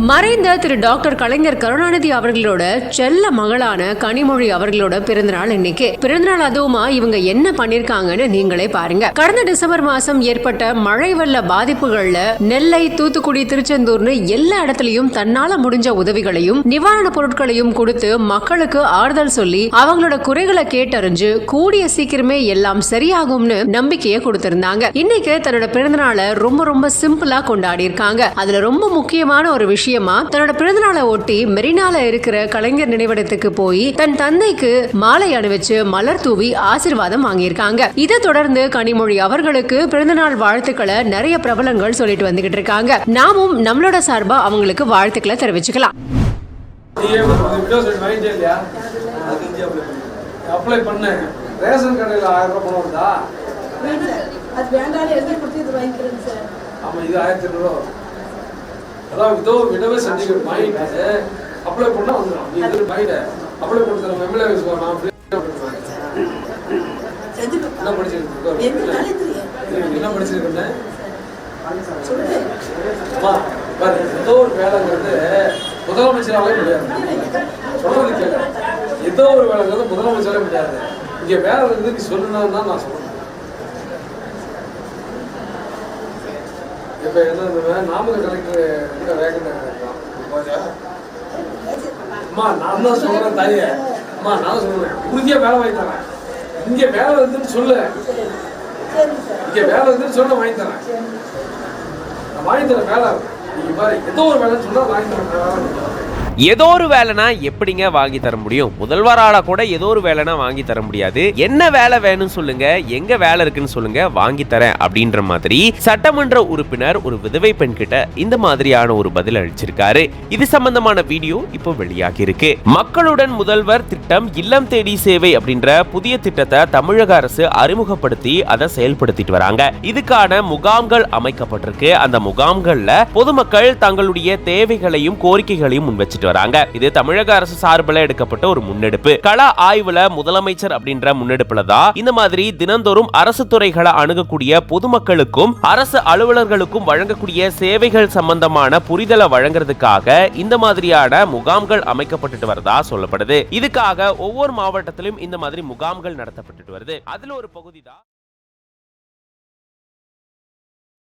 மறைந்த திரு டாக்டர் கலைஞர் கருணாநிதி அவர்களோட செல்ல மகளான கனிமொழி அவர்களோட பிறந்தநாள் இன்னைக்கு. பிறந்தநாள் அதுவுமா இவங்க என்ன பண்ணிருக்காங்கன்னு நீங்களே பாருங்க. கடந்த டிசம்பர் மாசம் ஏற்பட்ட மழை வெள்ள பாதிப்புகள்ல நெல்லை, தூத்துக்குடி, திருச்செந்தூர்னு எல்லா இடத்துலயும் தன்னால முடிஞ்ச உதவிகளையும் நிவாரண பொருட்களையும் கொடுத்து மக்களுக்கு ஆறுதல் சொல்லி அவங்களோட குறைகளை கேட்டறிஞ்சு கூடிய சீக்கிரமே எல்லாம் சரியாகும்னு நம்பிக்கையை கொடுத்திருந்தாங்க. இன்னைக்கு தன்னோட பிறந்தநாளை ரொம்ப சிம்பிளா கொண்டாடி இருக்காங்க. அதுல ரொம்ப முக்கியமான ஒரு விஷயமா தன்னோட பிறந்தநாளை ஒட்டி மெரினால இருக்கிற கலைஞர் நினைவிடத்துக்கு போய் தன் தந்தைக்கு மாலை அணிவிச்சு மலர் தூவி ஆசீர்வாதம் வாங்கியிருக்காங்க. இதை தொடர்ந்து கனிமொழி அவர்களுக்கு பிறந்தநாள் வாழ்த்துக்களை நிறைய பிரபலங்கள் சொல்லிட்டு வந்துகிட்டு இருக்காங்க. நாமும் நம்மளோட சார்பா அவங்களுக்கு வாழ்த்துக்களை தெரிவிச்சுக்கலாம். அப்ளை பண்ண ரேஷன் கடையில் 1000 ரூபாய் பணம் வருதா? அது வேண்டாம் எழுதி கொடுத்து இது வாங்கிக்கிறேன் சார். ஆமாம், இது 1500 ரூபா. அதான் இதோ விடவே சர்டிஃபிகேட் வாங்கிட்டு அப்ளை பண்ணால் வந்துடும். நீ இது வாங்கிட்ட அப்ளை பண்ணி எம்எல்ஏ நான் என்ன படிச்சிருக்கேன் என்ன படிச்சிருக்கேன் ஏதோ ஒரு வேலைங்கிறது முதலமைச்சராலே முடியாது. சொல்றது கேட்க ஏதோ ஒரு வேலைங்கிறது முதலமைச்சராலே முடியாது. இங்கே வேலை இருந்து நீ சொல்லுனா தான் நான் சொல்றேன். இப்போ என்ன நாமக்கல் கலெக்டர் எங்க வேகண்டா அம்மா நான் தான் சொல்றேன் தாயே. அம்மா நான் சொல்றேன் உறுதியா வேலை வாங்கி தரேன். இங்க வேலை இருக்குன்னு சொல்லு. இங்க வேலை இருக்குன்னு சொல்ல வாங்கி தரேன். நான் வாங்கி தரேன் வேலை. நீங்க பாரு ஏதோ ஒரு வேலைன்னு சொன்னா வாங்கி தரேன். ஏதோ ஒரு வேலைனா எப்படிங்க வாங்கி தர முடியும்? முதல்வரால கூட ஏதோ ஒரு வேலைனா வாங்கி தர முடியாது. என்ன வேலை வேணும்னு சொல்லுங்க, எங்க வேலை இருக்குன்னு சொல்லுங்க, வாங்கி தரேன் அப்படின்ற மாதிரி சட்டமன்ற உறுப்பினர் ஒரு விதவை பெண் கிட்ட இந்த மாதிரியான ஒரு பதில் அளிச்சிருக்காரு. இது சம்பந்தமான வீடியோ இப்போ வெளியாகி இருக்கு. மக்களுடன் முதல்வர் திட்டம் இல்லம் தேடி சேவை அப்படின்ற புதிய திட்டத்தை தமிழக அரசு அறிமுகப்படுத்தி அதை செயல்படுத்திட்டு வராங்க. இதுக்கான முகாம்கள் அமைக்கப்பட்டிருக்கு. அந்த முகாம்கள்ல பொதுமக்கள் தங்களுடைய தேவைகளையும் கோரிக்கைகளையும் முன்வச்சிட்டு வராங்க. இது தமிழக அரசு சார்பில் எடுக்கப்பட்ட ஒரு முன்னெடுப்பு. கள ஆய்வுல முதலமைச்சர் அப்படின்ற முன்னெடுப்புல தான் இந்த மாதிரி தினந்தோறும் அரசு துறைகளை அணுகக்கூடிய பொதுமக்களுக்கும் அரசு அலுவலர்களுக்கும் வழங்கக்கூடிய சேவைகள் சம்பந்தமான புரிதலை வழங்குறதுக்காக இந்த மாதிரியான முகாம்கள் அமைக்கப்பட்டு வரதா சொல்லப்படுது. இதுக்காக ஒவ்வொரு மாவட்டத்திலும் இந்த மாதிரி முகாம்கள் நடத்தப்பட்டு வருது. அதுல ஒரு பகுதி தான்